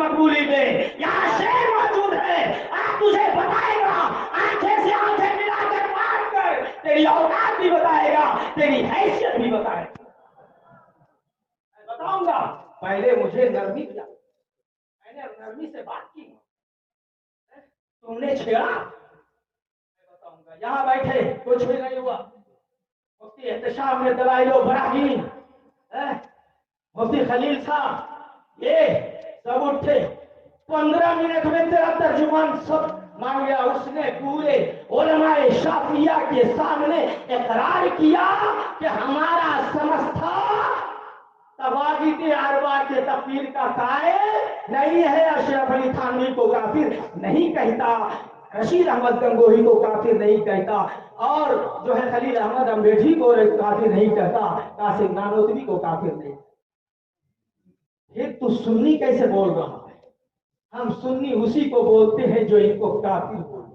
مقبولی میں. یہاں شیر موجود ہے, آپ تجھے بتائے گا, آنکھیں سے آنکھیں ملا کر مار کر تیری اوقات بھی بتائے گا, تیری حیثیت بھی بتائے گا. میں بتاؤں گا, پہلے مجھے نرمی کیا, میں نے نرمی سے بات کی, تم نے چھیڑا. میں بتاؤں گا, یہاں بیٹھے کچھ بھی نہیں ہوا. مفتی احتشام نے دلائل و براہین, مفتی خلیل صاحب یہ سب اٹھے, 15 منٹ میں تیرا ترجمان سب مان گیا. اس نے پورے علماء شافعیہ کے سامنے اقرار کیا کہ ہمارا سمجھ تھا تواغیت اربعہ کے تکفیر کا قائل نہیں ہے. اشرف علی تھانوی کو کافر نہیں کہتا, رشید احمد گنگوہی کو کافر نہیں کہتا, اور جو ہے خلیل احمد امبیڈی کو کافر نہیں کہتا, قاسم نانوتوی کو کافر نہیں. پھر تو سنی کیسے بول رہا ہے؟ ہم سنی اسی کو بولتے ہیں جو ان کو کافر بولتے,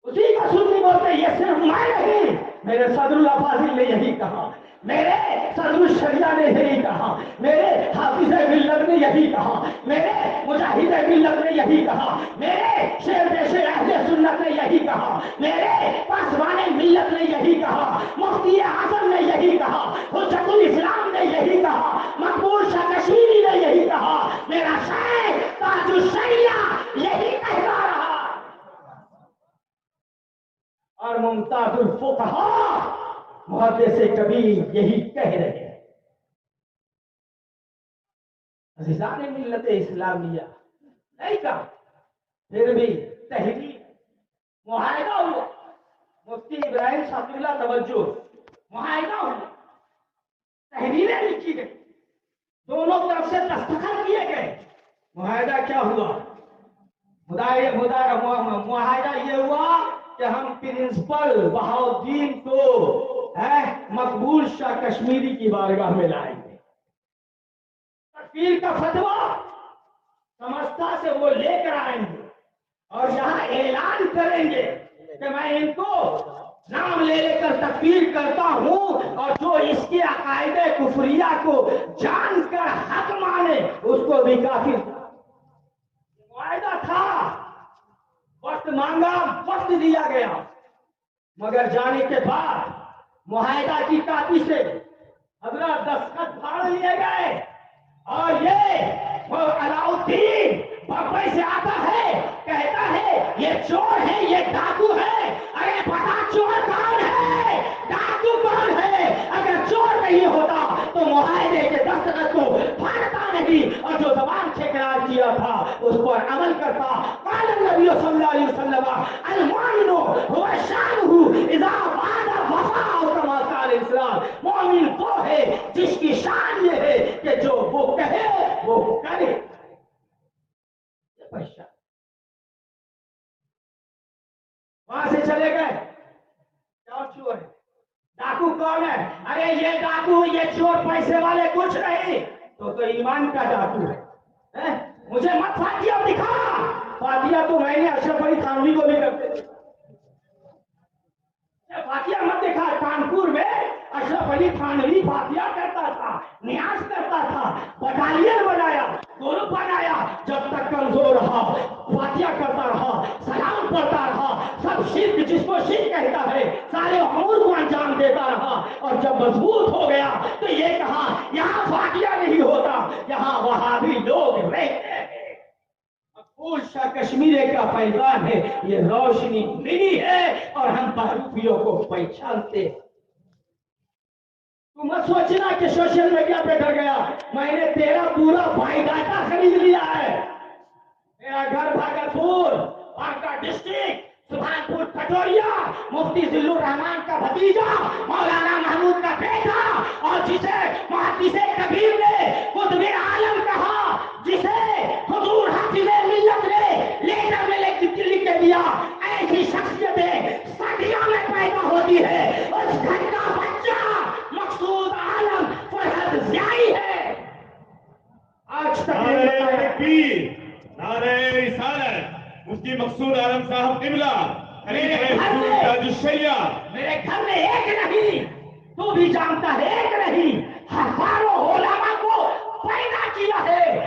اسی کا سنی بولتے ہیں. یہ صرف میں نہیں, میرے صدر اللہ فاضل نے یہی کہا, میرے صدر الشریعہ نے یہی کہا, میرے حافظ ملت نے یہی کہا, میرے مجاہد ملت نے یہی کہا, میرے شیر پیش اہل سنت نے یہی کہا, میرے پاسبان ملت نے یہی کہا, مفتی اعظم نے یہی کہا, حجت الاسلام نے یہی کہا, مقبول شاہ کشمیری نے یہی کہا, میرا شیخ تاج الشریعہ یہی کہتا رہا, اور ممتاز الفقہاء محدث کبیر یہی کہہ رہے ہیں. عزیزان ملت اسلامیہ نہیں کہا, پھر بھی تحریر معاہدہ ہوا. مفتی ابراہیم صاحب اللہ توجہ, معاہدہ ہوا, تحریریں لکھی گئی, دونوں طرف سے دستخط کیے گئے. معاہدہ کیا ہوا؟ معاہدہ یہ ہوا کہ ہم پرنسپل بہاؤالدین کو مقبول شاہ کشمیری کی بارگاہ میں لائیں گے. تکفیر کا فتویٰ سمجھتا سے وہ لے کر آئیں گے, اور یہاں اعلان کریں گے کہ میں ان کو نام لے لے کر تکفیر کرتا ہوں, اور جو اس کے عقائد کفریہ کو جان کر حق مانے اس کو بھی کافر. معاہدہ تھا, وقت مانگا, وقت دیا گیا, مگر جانے کے بعد معاہدہ کی کاپی سے حضرات دستخط پھاڑ لیے گئے. اور یہ علاؤالدین بمبئی سے آتا ہے, کہتا ہے یہ چور ہے, یہ ڈاکو ہے. ارے پتا چور کون ہے, ڈاکو کون ہے؟ اگر چور نہیں ہوتا تو معاہدے کے دستخط کو پھاڑتا نہیں, اور جو زبان سے اقرار کیا تھا اس پر عمل کرتا. قال النبی صلی اللہ علیہ وسلم المؤمن هو شانه اذا وعد وفا, كما قال الاسلام. مومن وہ ہے جس کی شان یہ ہے کہ جو وہ کہے وہ کرے. وہاں سے چلے گئے, کیا چور ہے, ڈاکو کون ہے؟ ارے یہ ڈاکو, یہ چور پیسے والے کچھ نہیں, تو ایمان کا ڈاکو ہے. مجھے مت فاتحہ دکھا, فاتحہ تو میں نے اشرف علی تھانوی کو بھی کرتے تھے. فاتحہ مت دکھا, کانپور میں اشرف علی تھانوی فاتحہ کرتا تھا, نیاز کرتا تھا, بٹالین بنایا, گروپ بنایا, جب تک کمزور رہا فاتحہ کرتا رہا, سلام پڑھتا رہا, سب شرک جس کو شرک کہتا ہے سارے امور کو انجام دیتا رہا, اور جب مضبوط ہو گیا تو یہ کہا یہاں فاتحہ نہیں ہوتا, یہاں وہابی لوگ رہتے ہیں. مقبول شاہ کشمیری کا پیغام ہے, یہ روشنی ملی ہے اور ہم بہروپیوں کو پہچانتے ہیں. تو مت سوچنا کہ سوشل میڈیا پہ ڈر گیا, میں نے تیرا پورا بائی ڈاٹا خرید لیا ہے. میرا گھر بھاگلپور, بانکا ڈسٹرکٹ, سبحان پور کٹوریا, مفتی ذل الرحمان کا بھتیجا, مولانا محمود کا بیٹا, اور جسے محدث کبیر نے قطب عالم کہا, جسے حضور حافظ ملت نے لیٹر میں لکھ کے دیا. ایسی شخصیتیں صدیوں میں پیدا ہوتی ہے, اس گھر کا بچہ مقصود عالم فرحت ضیائی ہے. آج تک نعرہ رسالت مفتی مقصود عالم صاحب قبلہ, میرے گھر میں ایک نہیں, تو بھی جانتا ہے ایک نہیں, ہزاروں علماء کو پیدا کیا ہے.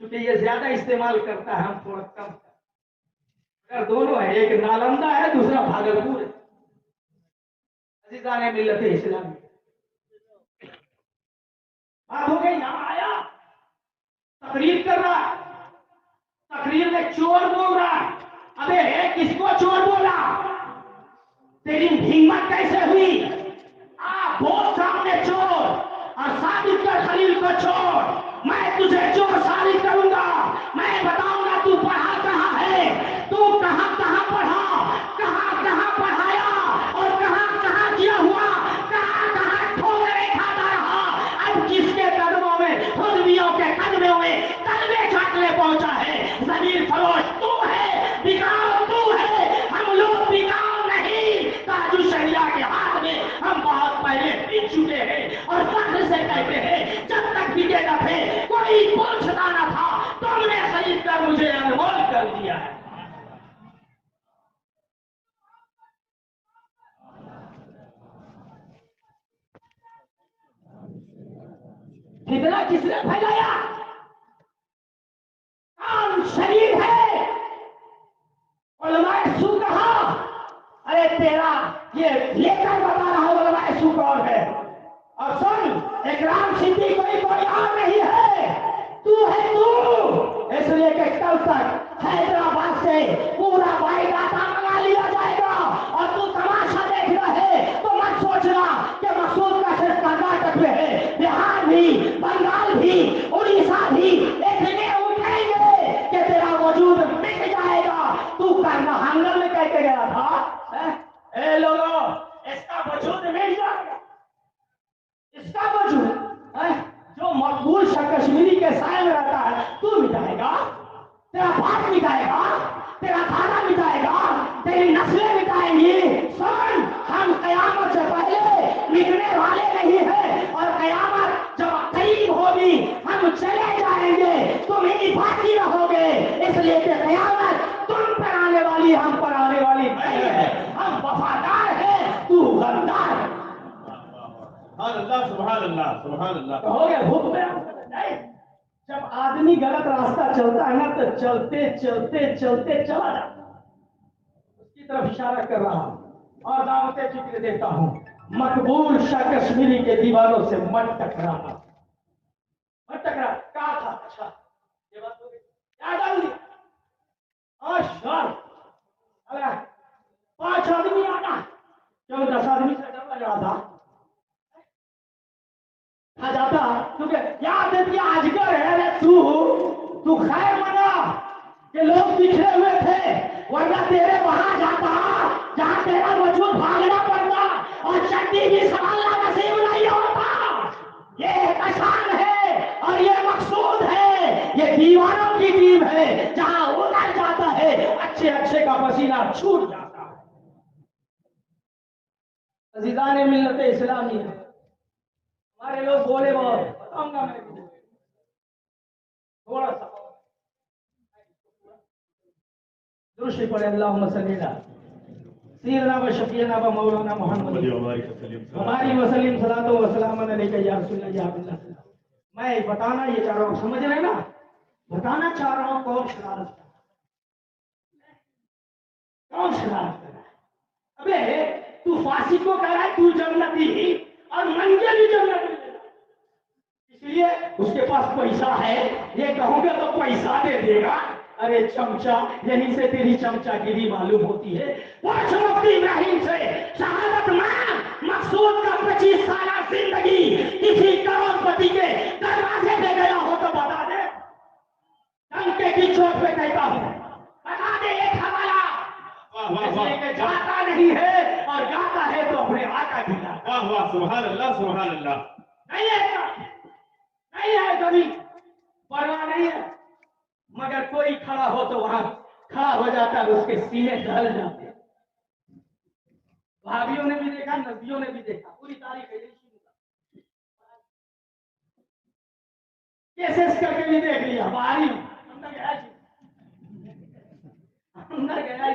چونکہ یہ زیادہ استعمال کرتا ہے، ہم تھوڑا کم، اگر دونوں ہے، ایک نالندہ ہے دوسرا بھاگلپور ہے۔ عزیزان ملت اسلامی، بات ہو گئی، یہاں آیا تقریر کر رہا ہے، تقریر میں چور بول رہا ہے، ابے کس کو چور بولا؟ تیری ہمت کیسے ہوئی؟ آپ بہت سامنے چور اور ثابت کر خلیل کو چور، میں تجھے چور ثابت کروں گا، میں بتاؤں گا تو پڑھا کہاں ہے، تو کہاں کہاں پڑھا، کہاں کہاں پڑھایا اور کہاں کہاں کیا ہوا، کہاں کہاں ٹھوکریں کھاتا رہا، اب کس کے قدموں میں، خودبیوں کے قدموں میں قلبے چاٹنے پہنچا ہے۔ ضمیر فروش تو ہے، بکاؤ تو ہے، ہم لوگ بکاؤ نہیں، تاج الشریعہ کے ہاتھ میں ہم بہت پہلے بک چکے ہیں اور فخر سے کہتے ہیں جب تک بکے نہ تھے کوئی پوچھتا نہ تھا، تم نے خرید کر مجھے انمول کر دیا ہے۔ فتنہ کس نے پھیلایا؟ کون شریف ہے؟ علماء سو کہا، ارے تیرا یہ لے کر بتا رہا ہوں علماء سو کون ہے، اور سن اکرام صدیقی کوئی اور نہیں ہے، تو ہے تو، اس لیے کہ کل تک حیدرآباد سے پورا بھائی ڈاٹا منگا لیا جائے گا اور تو تماشا دیکھ رہے تو مت سوچنا کہ مقصود کا صرف کرناٹک میں ہے، بہار بھی، بنگال بھی، اڑیسہ بھی اتنے اٹھیں گے کہ تیرا وجود مٹ جائے گا۔ تو کرنا ہنگل میں کہہ کے گیا تھا، اے لوگوں اس کا وجود مٹ جائے گا، اس کا وجود جو مقبول شاہ کشمیری کے سائے میں رہتا ہے تو مٹائے گا، تیرا باپ مٹائے گا، تیرا دادا مٹائے گا، تیری نسلیں مٹائیں گی۔ سن، ہم قیامت سے پہلے مٹنے والے نہیں ہیں، اور قیامت جب قریب ہوگی ہم چلے جائیں گے، تم ہی باقی رہو گے، اس لیے کہ قیامت تم پر آنے والی، ہم پر آنے والی نہیں ہے، ہم وفادار ہیں، تو غدار ہے۔ سبحان اللہ، سبحان اللہ، سبحان اللہ۔ ہو گیا بھوک میں نہیں، جب آدمی غلط راستہ چلتا ہے نا تو چلتے چلتے چلتے چلا جاتا ہے، اس کی طرف اشارہ کر رہا ہوں اور دعوت فکر دیتا ہوں، مقبول شاہ کشمیری کے دیوانوں سے مت ٹکرانا، مت ٹکرا، کہا تھا، اچھا یہ بات ہو گئی، کیا ڈال دیا، اشار 5 آدمی آنا کیوں 10 آدمی سے ڈر لگ رہا تھا جاتا، کیونکہ یاد ہے اجگر ہے، تو خیر منا کہ لوگ بکھرے ہوئے تھے، ورنہ تیرے وہاں جاتا جہاں تیرا وجود بھاگنا پڑتا اور چٹی بھی سنبھالنا نصیب نہیں ہوتا۔ یہ کسان ہے اور یہ مقصود ہے، یہ دیوانوں کی ٹیم ہے، جہاں اتر جاتا ہے اچھے اچھے کا پسینہ چھوٹ جاتا ہے۔ عزیزان ملت اسلامی ہے، ہمارے لوگ بولے بہت، بتاؤں گا میں تھوڑا سا درشی پڑے، اللہم صلی اللہ سیدنا و شفیعنا و مولانا محمد ہماری وسلم صلاۃ و سلام علیکہ یا رسول اللہ یا حبیب اللہ۔ میں بتانا یہ چاہ رہا ہوں، سمجھ رہے نا، بتانا چاہ رہا ہوں کون شرارت کر رہا ہے، کون شرارت کر رہا ہے۔ ابے تو فاسق کو کہہ رہا ہے تو جنتی اور منجل بھی جنتی، اس لیے اس کے پاس پیسہ ہے، یہ کہوں گا تو پیسہ دے دے گا، ارے چمچا، یہیں سے تیری چمچا گیری معلوم ہوتی ہے۔ پوچھ مفتی ابراہیم سے، شہادت مانگ، مقصود کا 25 سالہ زندگی کسی کروڑ پتی کے دروازے پہ گیا ہو تو بتا دے، ڈنکے کی چوٹ پہ کہتا ہوں، بتا دے ایک حوالہ، اس لیے کہ جاتا نہیں ہے اور گاتا ہے تو اپنے آقا کی گاتا۔ واہ واہ، سبحان اللہ، سبحان اللہ۔ نہیں ہے کبھی پرواہ نہیں ہے، مگر کوئی کھڑا ہو تو وہاں کھڑا ہو جاتا ہے، اس کے سینے ڈھل جاتے ہیں۔ بھابھیوں نے بھی دیکھا، نبیوں نے بھی دیکھا، پوری تاریخ کیسے کر کے بھی دیکھ لیا، باہری اندر گیا اندر گیا۔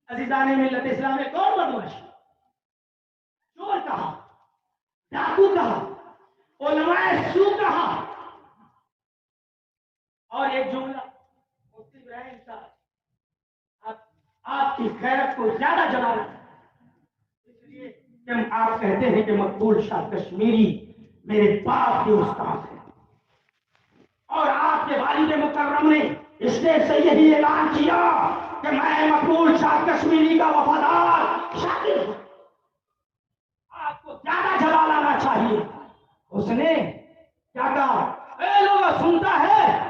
عزیزان ملت اسلام میں کون بدمعاش، چور کہا، ڈاکو کہا، علماء سو کہا، ایک جملہ مفتی ابراہیم صاحب آپ کی خیرت کو زیادہ جلانا اس لیے کہ آپ کہتے ہیں کہ مقبول شاہ کشمیری میرے باپ کے استاد ہیں اور آپ کے والد مکرم نے اسٹیج سے یہی اعلان کیا کہ میں مقبول شاہ کشمیری کا وفادار شاگرد ہوں. آپ کو زیادہ جلا لانا چاہیے. اس نے کیا کہا؟ اے لوگ سنتا ہے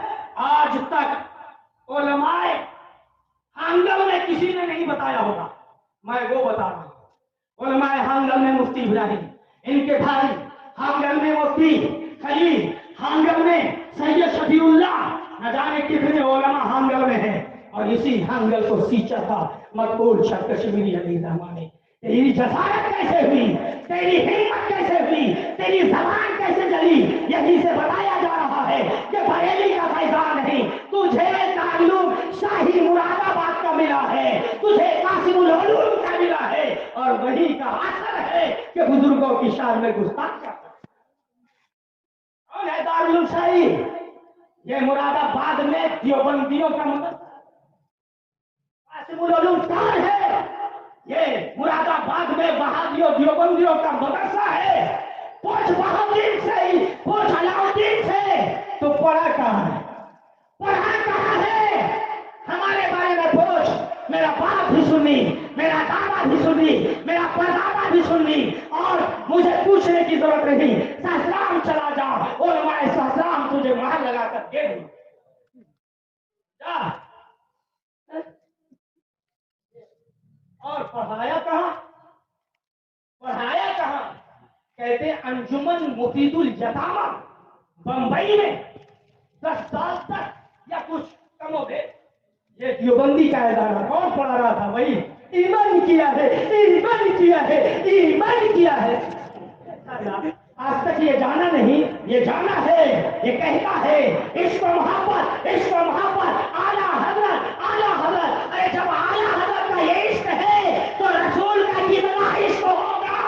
آج تک علماء ہانگل میں کسی نے نہیں بتایا ہوگا، میں وہ بتا رہا ہوں. علماء ہانگل میں مفتی ابراہیم، ان کے بھائی ہانگل میں مفتی خلیل، ہانگل میں سید شفیع اللہ، نہ جانے کتنے علماء ہانگل میں ہیں. اور اسی ہانگل کو سینچا تھا مقبول شاہ کشمیری علیہ الرحمٰن نے. تیری جسارت کیسے ہوئی، تیری ہمت کیسے ہوئی، تیری زبان کیسے چلی؟ یہی سے بتایا جا رہا ہے کہ بریلی کا فیضان نہیں، تجھے تعلق شاہی مراد آباد کا ملا ہے، تجھے قاسم العلوم کا ملا ہے، اور وہی کا اثر ہے کہ بزرگوں کی شان میں گستاخ کرتا ہے. کون ہے دارالعلوم شاہی؟ یہ مراد آباد میں دیوبندیوں کا مدرسہ. قاسم العلوم کون ہے؟ یہ مراد آباد میں وہابیوں دیوبندیوں کا مدرسہ ہے. پوچھ بہاؤالدین سے، پوچھ علاؤالدین سے، تو پڑھا کہاں ہے؟ پڑھا کہاں ہے؟ ہمارے بارے میں پوچھ. میرا باپ بھی سنی، میرا دادا بھی سنی، میرا پردادا بھی سنی، اور مجھے پوچھنے کی ضرورت نہیں. سہسرام چلا جا، علماء سہسرام تجھے وہاں لگا کر دے دوں. جا. اور پڑھایا کہاں؟ پڑھایا کہاں؟ کہتے انجمن مفید الیتامہ بمبئی میں 10 سال تک یا کچھ کم ہو گئے. یہ دیوبندی کا ادارہ کون پڑھا رہا تھا؟ وہی ایمان کیا ہے، ایمان کیا ہے، ایمان کیا ہے. آج تک یہ جانا نہیں، یہ جانا ہے، یہ کہتا ہے عشق و محبت، عشق و محبت، اعلیٰ حضرت، اعلیٰ حضرت. ارے جب اعلیٰ حضرت کا یہ عشق ہے تو رسول کا کتنا عشق ہوگا؟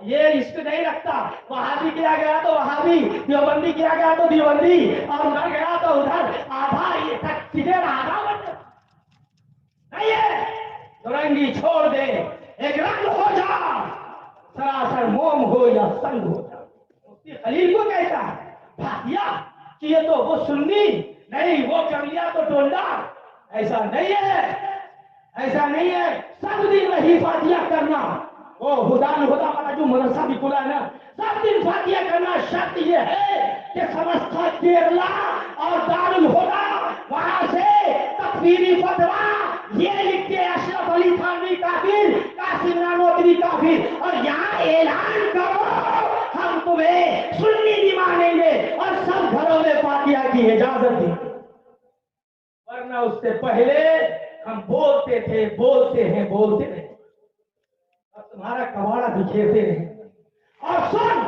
یہ عشق نہیں رکھتا. وہابی کیا گیا تو وہابی، دیوبندی کیا گیا تو دیوبندی، اور ادھر گیا تو ادھر. آدھا یہ تک کدھر آدھا بن نہیں ہے. رنگی چھوڑ دے، ایک رنگ ہو جا، سراسر موم ہو یا سنگ ہو جا. مفتی خلیل کو کہتا ہے بھاتیا کیے تو وہ سنی نہیں، وہ کر لیا تو ٹولڈا. ایسا نہیں ہے، ایسا نہیں ہے. سب دن وہی فاتحہ کرنا. وہ خدا والا جو مدرسہ بھی کھلا ہے نا، سب دن فاتحہ کرنا. شرط یہ ہے کہ سمستھا کیرلا اور دارالہدا وہاں سے تکفیری فتویٰ یہ لکھ کے اشرف علی تھانوی کافر، قاسم نانوتوی کافر، اور یہاں اعلان کرو ہم تمہیں سنی بھی مانیں گے اور سب گھروں میں فاتحہ کی اجازت دی. ورنہ اس سے پہلے ہم بولتے تھے، بولتے ہیں، بولتے رہے، اور تمہارا کباڑا بکھیرتے رہے. اور سن،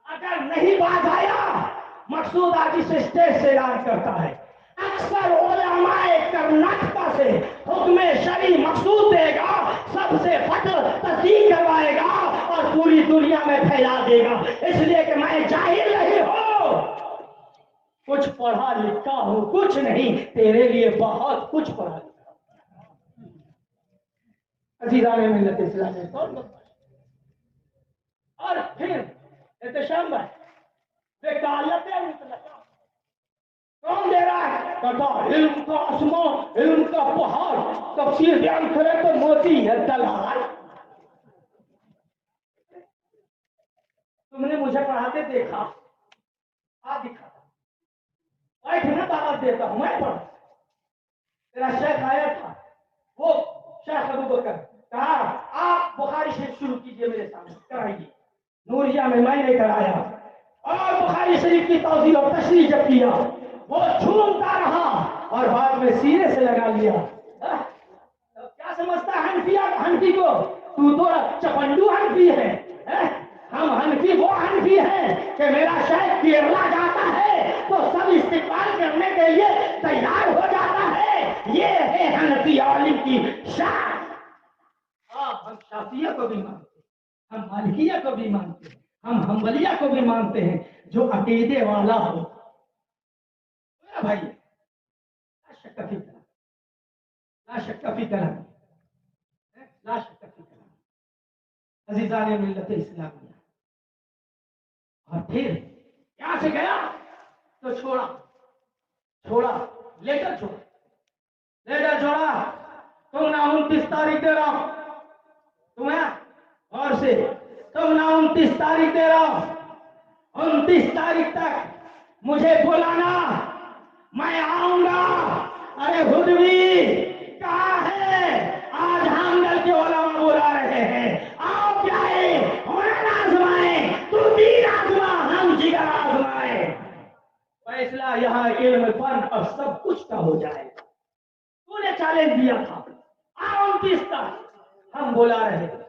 اگر نہیں باز آیا، مقصود آج اس اسٹیج سے اعلان کرتا ہے اکثر علماء کرناٹکا سے حکم شرعی مقصود دے گا، سب سے فتو تصدیق کروائے گا اور پوری دنیا میں پھیلا دے گا. اس لیے کہ میں جاہل نہیں ہوں، کچھ پڑھا لکھا ہوں، کچھ نہیں، تیرے لیے بہت کچھ پڑھا لکھا ہوں. عزیزان ملت اسلامی اور پھر احتشام ہے وکالت مطلقہ کون دے رہا ہے؟ کہتا علم کا آسمان، علم کا پہاڑ، تفسیر بیان کرے تو موتی ہے دلال. تم نے مجھے پڑھاتے دیکھا، آ دکھا بیٹھنا دعوت دیتا ہوں، میں پڑھ. تیرا شیخ آیا تھا، وہ شیخ ابو بکر، کہا آپ بخاری شریف شروع کیجئے میرے سامنے، کرائیے. نوریہ میں نے کرایا، اور بخاری شریف کی توضیح اور تشریح جب کیا وہ جھومتا رہا اور بعد میں سینے سے لگا لیا. کیا سمجھتا ہے حنفی کو؟ تو چپنڈو حنفی ہے. ہم حنفی وہ حنفی ہیں کہ میرا شیخ کیرلا جاتا ہے تو سب استقبال کرنے کے لیے تیار ہو جاتا ہے. یہ ہے حنفی عالم کی شان. ہم شافعیہ کو بھی مانتے ہیں، ہم مالکیہ کو بھی مانتے ہیں، ہم حنبلیہ کو بھی مانتے ہیں. جو عقیدے والا ہو بھائی لا شک فی کلام، لا شک فی کلام، لا شک فی کلام عزیزان ملت اسلامیہ. اور پھر یہاں سے گیا تو چھوڑا لیٹر چھوڑا. تم نہ 29 تاریخ دے رہا ہوں تمہیں، اور سے تم نہ 29 تاریخ دے رہا ہوں، 29 تاریخ تک مجھے بلانا، میں آؤں گا. ارے خودوی کہاں ہے؟ آج حامل کے علماء بلا رہے ہیں، آؤ جائے ہنر آزمائے، تم دین آزما، ہم جگر آزمائے. فیصلہ یہاں علم فن اور سب کچھ کا ہو جائے گا. تو نے چیلنج دیا تھا، آؤ 29 تک ہم بلا رہے ہیں.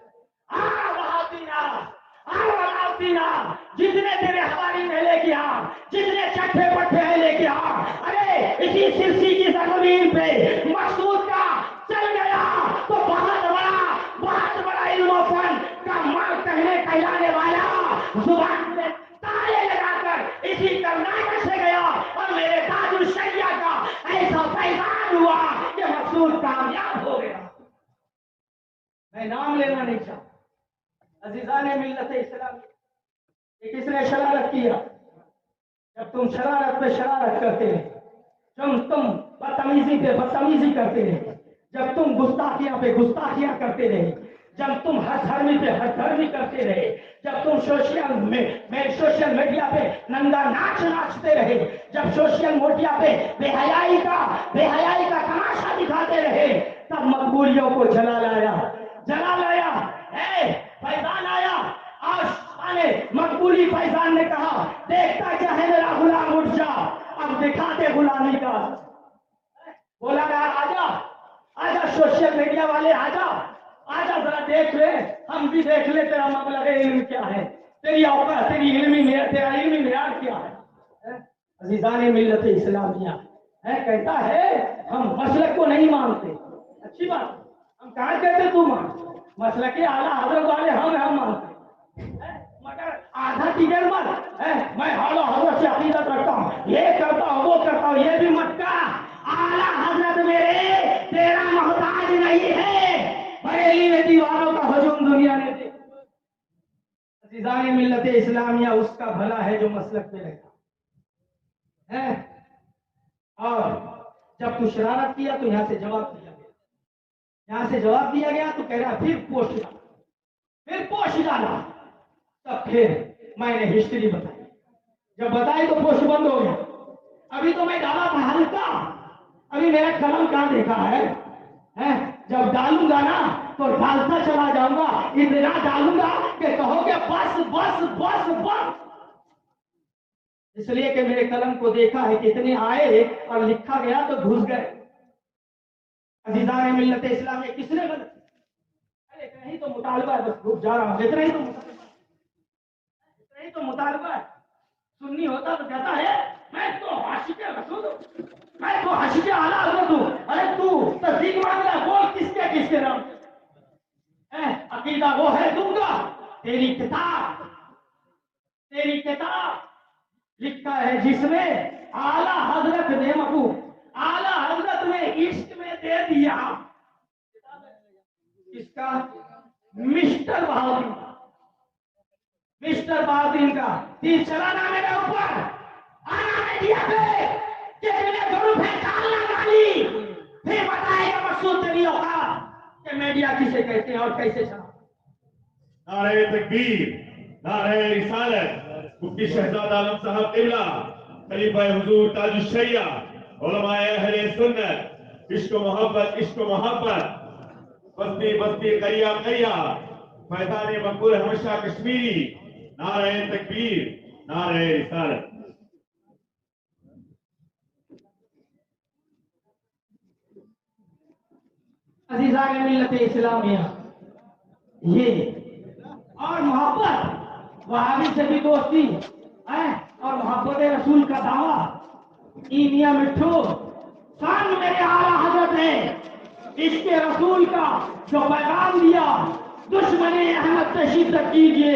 جتنے تیرے حوالی میں لے کے آ، جتنے چٹھے پٹھے ہیں لے کے آ. ارے اسی سرسی کی زمین پہ مقصود کا چل گیا تو بہت بڑا علم و فن کا ماں کہلانے والا زبان میں تالے لگا کر اسی کرناٹک سے گیا اور میرے تاج الشریعہ کا ایسا فیضان ہوا کہ مقصود کامیاب ہو گیا. میں نام لینا نہیں چاہتا. عزیزان ملت اسلام، کس نے شرارت کیا؟ جب تم شرارت پہ شرارت کرتے ہیں، جب تم بدتمیزی پہ بدتمیزی کرتے رہے، جب تم گستاخیاں پہ گستاخیاں کرتے رہے، جب تم ہر دھرمی پہ ہر دھرمی کرتے رہے، جب تم سوشل میڈیا پہ ننگا ناچ ناچتے رہے، جب سوشل میڈیا پہ بے حیائی کا تماشا دکھاتے رہے، تب مقبولیوں کو جلا لایا. فیضان آیا اور مقبولی فیضان نے کہا، دیکھتا کیا ہے میرا غلام، اٹھ جا اب دکھاتے غلامی کا. بولا آجا سوشل میڈیا والے، آجا ذرا دیکھ لے، ہم بھی دیکھ لے تیرا مبلغ علم کیا ہے، تیری اوقات، تیرا علمی معیار کیا ہے. عزیزان ملت اسلامیہ کہتا ہے ہم مسلک کو نہیں مانتے. اچھی بات، ہم کہاں کہتے تو مان، مسلک اعلیٰ حضرت والے ہم مانتے، مگر آدھا ٹکٹ مت میں اعلیٰ حضرت سے عقیدت رکھتا ہوں، یہ کرتا ہوں وہ کرتا ہوں، یہ بھی مت کا. اعلیٰ حضرت میرے تیرا محتاج نہیں ہے. بریلی میں دیواروں کا ہجوم دنیا نے دیکھا. عزیزان ملت اسلامیہ اس کا بھلا ہے جو مسلک پہ رہتا ہے. اور جب تو شرارت کیا تو یہاں سے جواب دیا گیا تو کہہ رہا پھر پوش ڈالا. تب پھر میں نے ہسٹری بتائی، جب بتائی تو پوش بند ہو گیا. ابھی تو میں ڈالا تھا ہلکا، ابھی میرا قلم کہاں دیکھا ہے. جب ڈالوں گا نا تو ڈالتا چلا جاؤں گا، اتنا ڈالوں گا کہ کہو گے بس بس بس بس. اس لیے کہ میرے قلم کو دیکھا ہے، کتنے آئے اور لکھا گیا تو گھس گئے. عزیزان ملت اسلامیہ کس نے غلط؟ ارے اتنا ہی تو مطالبہ ہے، بس گھس جا رہا ہوں، اتنا ہی تو مطالبہ ہے. سنی ہوتا تو کہتا ہے میں تو عاشق رسول ہوں، میں تو عاشق اعلیٰ حضرت ہوں. ارے تو تصدیق مانگ رہا، بول کس کے نام؟ عقیدہ وہ ہے دوں گا. تیری کتاب لکھا ہے جس میں اعلیٰ حضرت نے اعلیٰ حضرت نے عشق میں دے دیا. کس کا؟ مسٹر بہادر کا. تیر چلانا میرے اوپر، آنا میڈیا پہ کہ میرے گروپ ہے ڈالنا گالی، پھر بتائے گا مقصود تیری اوقات کہ میڈیا کسے کہتے ہیں اور کیسے چلا. نعرہ تکبیر، نعرہ رسالت، مفتی شہزاد عالم صاحب قبلہ، خلیفہ حضور تاج الشریعہ، علماء اہل سنت، عشق و محبت، بستی بستی قریہ قریہ، فیضان مقبول ہمیشہ کشمیری. نعرہ تکبیر، نعرہ رسالت. عزیزان ملت اسلامیہ، یہ اور محبت، وہابی سے بھی دوستی اور محبت رسول کا دعویٰ. میاں مٹھو سان میرے اعلیٰ حضرت نے عشق رسول کا جو پیغام دیا، دشمن احمد سے شدت کیجیے،